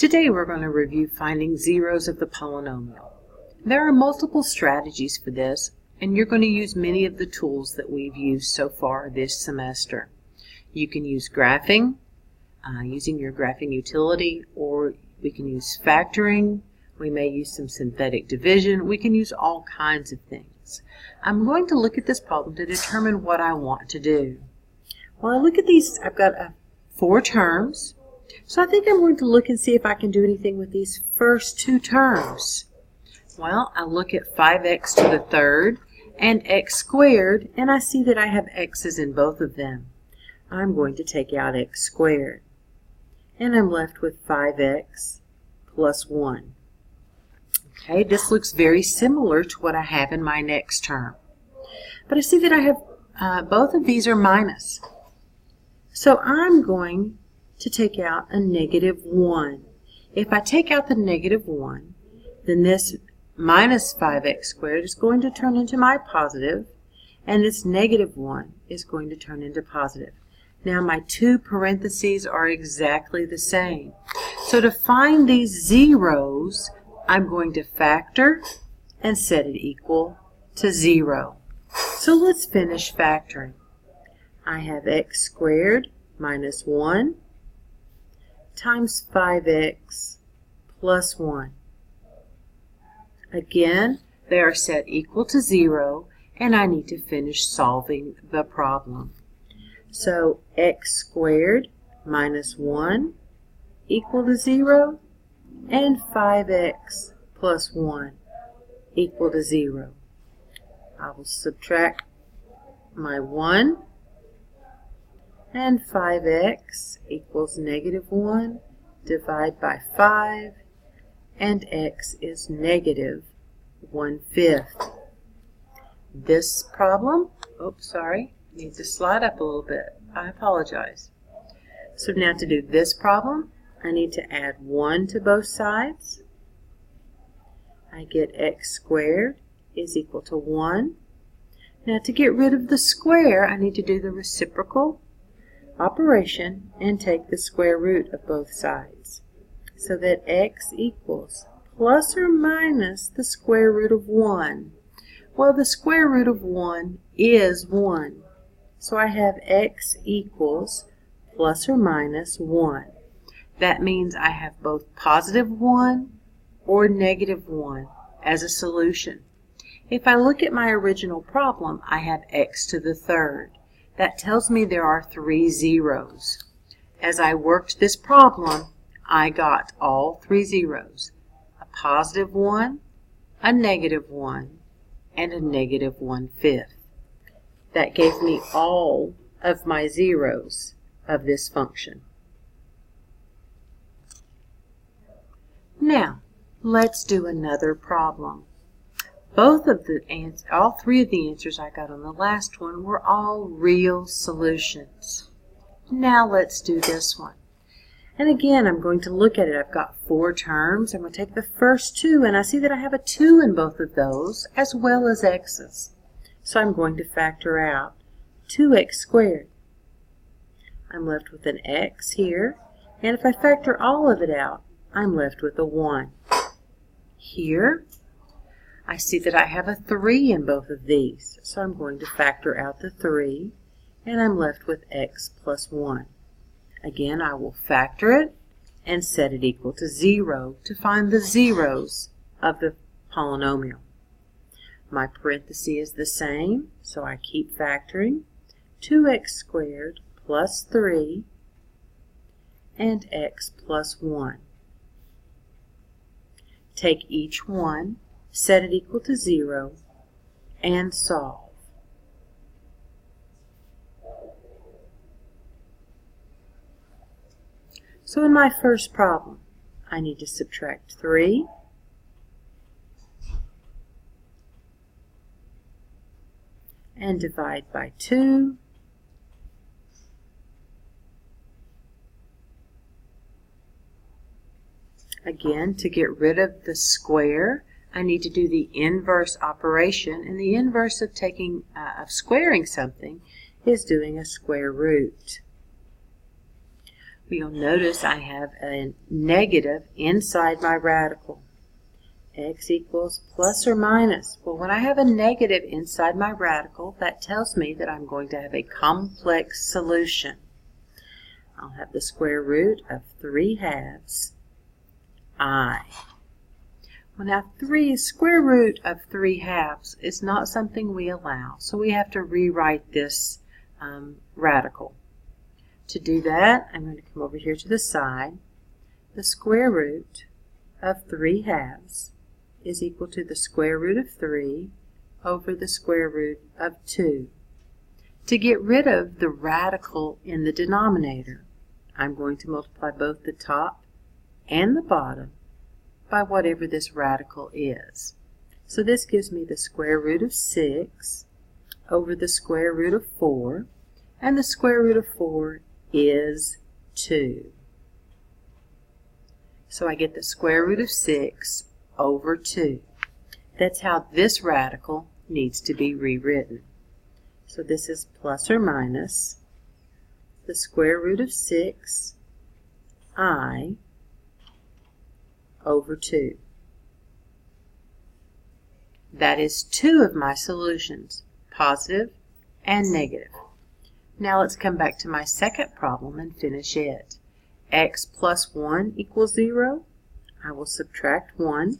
Today we're going to review finding zeros of the polynomial. There are multiple strategies for this, and you're going to use many of the tools that we've used so far this semester. You can use graphing, using your graphing utility, or we can use factoring. We may use some synthetic division. We can use all kinds of things. I'm going to look at this problem to determine what I want to do. When I look at these, I've got 4 terms. So I think I'm going to look and see if I can do anything with these first 2 terms. Well, I look at 5x to the third and x squared, and I see that I have x's in both of them. I'm going to take out x squared, and I'm left with 5x plus 1. Okay, this looks very similar to what I have in my next term. But I see that I have both of these are minus. So I'm going to take out a negative 1. If I take out the negative 1, then this minus 5x squared is going to turn into my positive, and this negative 1 is going to turn into positive. Now my 2 parentheses are exactly the same. So to find these zeros, I'm going to factor and set it equal to 0. So let's finish factoring. I have x squared minus 1 times 5x plus 1. Again, they are set equal to 0, and I need to finish solving the problem. So x squared minus 1 equal to 0, and 5x plus 1 equal to 0. I will subtract my 1, and 5x equals negative 1, divide by 5, and x is negative 1/5. This problem, needs to slide up a little bit. I apologize. So now to do this problem, I need to add 1 to both sides. I get x squared is equal to 1. Now to get rid of the square, I need to do the reciprocal operation and take the square root of both sides, so that x equals plus or minus the square root of 1. Well, the square root of 1 is 1, so I have x equals plus or minus 1. That means I have both positive 1 or negative 1 as a solution. If I look at my original problem, I have x to the third. That tells me there are 3 zeros. As I worked this problem, I got all 3 zeros. A positive 1, a negative 1, and a negative 1/5. That gave me all of my zeros of this function. Now, let's do another problem. All 3 of the answers I got on the last one were all real solutions. Now let's do this one. And again, I'm going to look at it. I've got 4 terms. I'm going to take the first 2, and I see that I have a 2 in both of those, as well as x's. So I'm going to factor out 2x squared. I'm left with an x here, and if I factor all of it out, I'm left with a 1. Here, I see that I have a 3 in both of these, so I'm going to factor out the 3, and I'm left with x plus 1. Again, I will factor it and set it equal to 0 to find the zeros of the polynomial. My parenthesis is the same, so I keep factoring. 2x squared plus 3 and x plus 1. Take each one, set it equal to 0, and solve. So in my first problem, I need to subtract 3, and divide by 2, again, to get rid of the square, I need to do the inverse operation, and the inverse of squaring something is doing a square root. You'll notice I have a negative inside my radical. X equals plus or minus. Well, when I have a negative inside my radical, that tells me that I'm going to have a complex solution. I'll have the square root of 3/2 I. Well, now square root of 3/2 is not something we allow, so we have to rewrite this radical. To do that, I'm going to come over here to the side. The square root of 3/2 is equal to the square root of 3 over the square root of 2. To get rid of the radical in the denominator, I'm going to multiply both the top and the bottom by whatever this radical is. So this gives me the square root of 6 over the square root of 4, and the square root of 4 is 2. So I get the square root of 6 over 2. That's how this radical needs to be rewritten. So this is plus or minus the square root of 6 I over 2. That is two of my solutions, positive and negative. Now let's come back to my second problem and finish it. X plus 1 equals 0. I will subtract 1,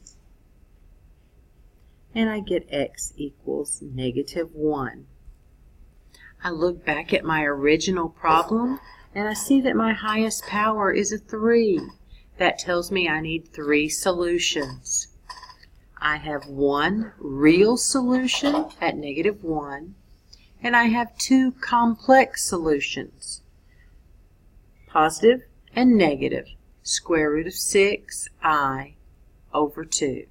and I get x equals -1. I look back at my original problem, and I see that my highest power is a 3. That tells me I need 3 solutions. I have one real solution at -1, and I have 2 complex solutions, positive and negative, square root of 6 I over 2.